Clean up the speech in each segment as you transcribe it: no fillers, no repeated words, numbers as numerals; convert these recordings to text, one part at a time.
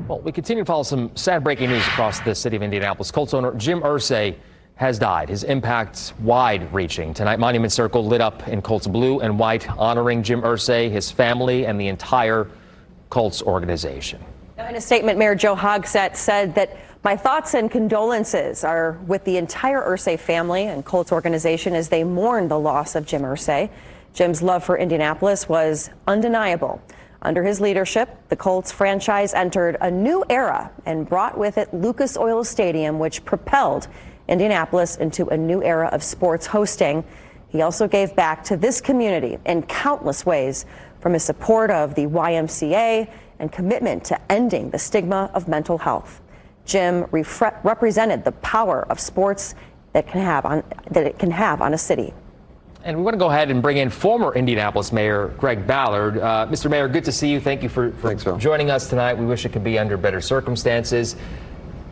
Well, we continue to follow some sad breaking news across the city of Indianapolis. Colts owner Jim Irsay has died. His impact's wide-reaching. Tonight, Monument Circle lit up in Colts blue and white, honoring Jim Irsay, his family, and the entire Colts organization. In a statement, Mayor Joe Hogsett said that my thoughts and condolences are with the entire Irsay family and Colts organization as they mourn the loss of Jim Irsay. Jim's love for Indianapolis was undeniable. Under his leadership, the Colts franchise entered a new era and brought with it Lucas Oil Stadium, which propelled Indianapolis into a new era of sports hosting. He also gave back to this community in countless ways, from his support of the YMCA and commitment to ending the stigma of mental health. Jim represented the power of sports that it can have on a city. And we want to go ahead and bring in former Indianapolis Mayor Greg Ballard. Mr. Mayor, good to see you. Thank you for joining us tonight. We wish it could be under better circumstances.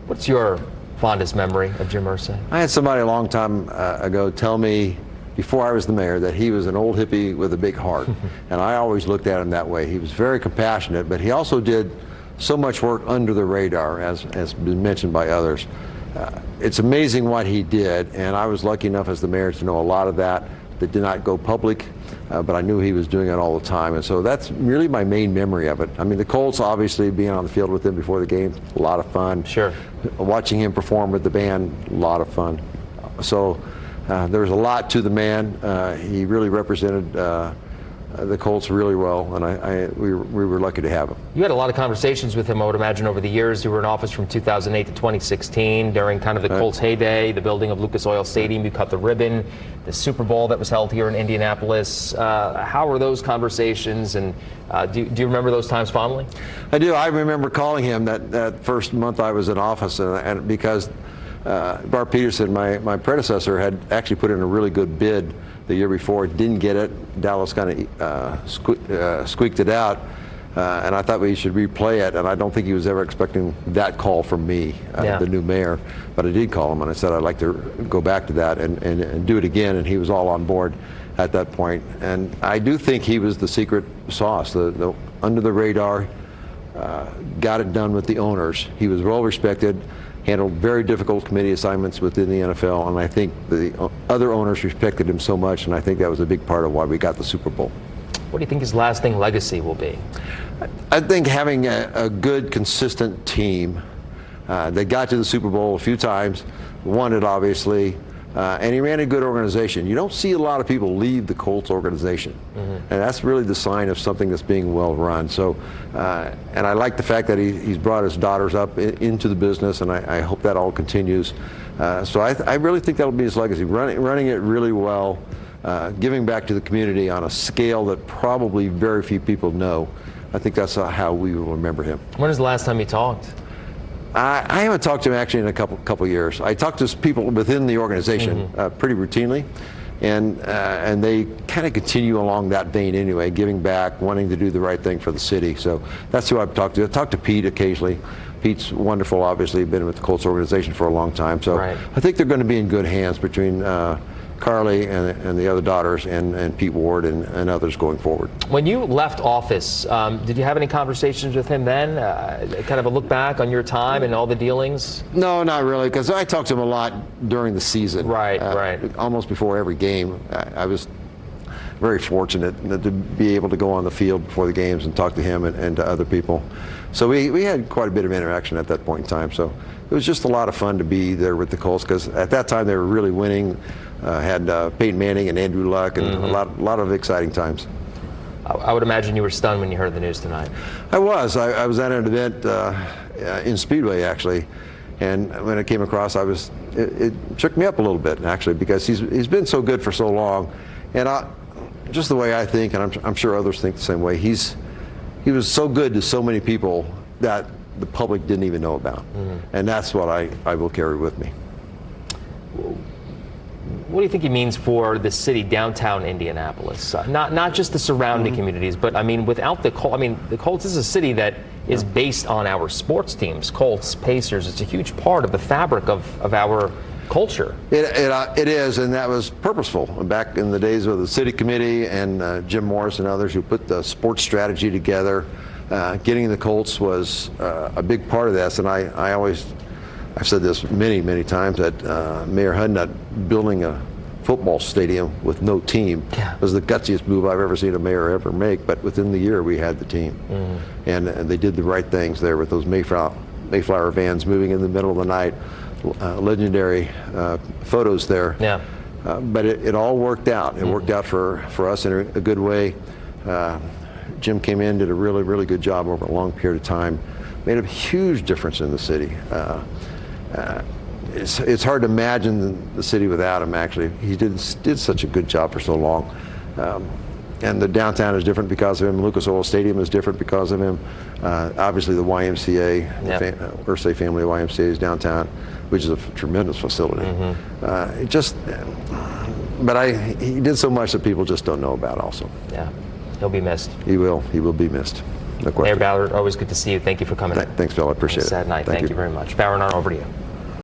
What's your fondest memory of Jim Irsay? I had somebody a long time ago tell me, before I was the mayor, that he was an old hippie with a big heart. And I always looked at him that way. He was very compassionate, but he also did so much work under the radar, as been mentioned by others. It's amazing what he did, and I was lucky enough as the mayor to know a lot of that did not go public, but I knew he was doing it all the time. And so that's really my main memory of it. I mean, the Colts, obviously, being on the field with him before the game, a lot of fun. Sure. Watching him perform with the band, a lot of fun. So there's a lot to the man. He really represented the Colts really well, and we were lucky to have him. You had a lot of conversations with him, I would imagine, over the years. You were in office from 2008 to 2016 during kind of the Colts heyday, the building of Lucas Oil Stadium. You cut the ribbon, the Super Bowl that was held here in Indianapolis. How were those conversations, and do you remember those times fondly? I do. I remember calling him that first month I was in office, and because Bart Peterson, my predecessor, had actually put in a really good bid the year before, didn't get it. Dallas kind of squeaked it out, and I thought we should replay it, and I don't think he was ever expecting that call from me, the new mayor. But I did call him, and I said I'd like to go back to that and do it again, and he was all on board at that point. And I do think he was the secret sauce, the under the radar, got it done with the owners. He was well respected, handled very difficult committee assignments within the NFL, and I think the other owners respected him so much, and I think that was a big part of why we got the Super Bowl. What do you think his lasting legacy will be? I think having a good, consistent team that got to the Super Bowl a few times, won it obviously, and he ran a good organization. You don't see a lot of people leave the Colts organization, and that's really the sign of something that's being well run. So, and I like the fact that he's brought his daughters up into the business, and I hope that all continues. So I really think that'll be his legacy, running it really well, giving back to the community on a scale that probably very few people know. I think that's how we will remember him. When was the last time you talked? I haven't talked to him actually in a couple years. I talk to people within the organization pretty routinely, and they kind of continue along that vein anyway, giving back, wanting to do the right thing for the city. So that's who I've talked to. I talk to Pete occasionally. Pete's wonderful, obviously, been with the Colts organization for a long time. So I think they're going to be in good hands between Carly and the other daughters and Pete Ward and others going forward. When you left office, did you have any conversations with him then? Kind of a look back on your time and all the dealings? No, not really, because I talked to him a lot during the season. Right. Almost before every game. I was very fortunate to be able to go on the field before the games and talk to him and to other people. So we had quite a bit of interaction at that point in time. So it was just a lot of fun to be there with the Colts, because at that time they were really winning. Had Peyton Manning and Andrew Luck, and a lot of exciting times. I would imagine you were stunned when you heard the news tonight. I was. I was at an event in Speedway, actually, and when it came across, it shook me up a little bit, actually, because he's been so good for so long, and just the way I think, and I'm sure others think the same way. He was so good to so many people that the public didn't even know about, and that's what I will carry with me. What do you think he means for the city, downtown Indianapolis? Not just the surrounding communities, but I mean, without the Colts, the Colts is a city that is based on our sports teams, Colts, Pacers. It's a huge part of the fabric of our culture. It is, and that was purposeful. Back in the days of the city committee and Jim Morris and others who put the sports strategy together, Getting the Colts was a big part of this, and I've said this many times, that Mayor Hudnut building a football stadium with no team was the gutsiest move I've ever seen a mayor ever make. But within the year, we had the team, and they did the right things there with those Mayflower vans moving in the middle of the night. Legendary photos there. Yeah. But it all worked out. It worked out for us in a good way. Jim came in, did a really good job over a long period of time, made a huge difference in the city. It's hard to imagine the city without him, actually. He did such a good job for so long. And the downtown is different because of him. Lucas Oil Stadium is different because of him. Obviously, the YMCA, the Irsay family of YMCA is downtown, which is a tremendous facility. But he did so much that people just don't know about also. Yeah, he'll be missed. He will be missed. No question. Mayor Ballard, always good to see you. Thank you for coming in. Thanks, Phil. I appreciate it. Sad night. Thank you very much. Ballard, on over to you.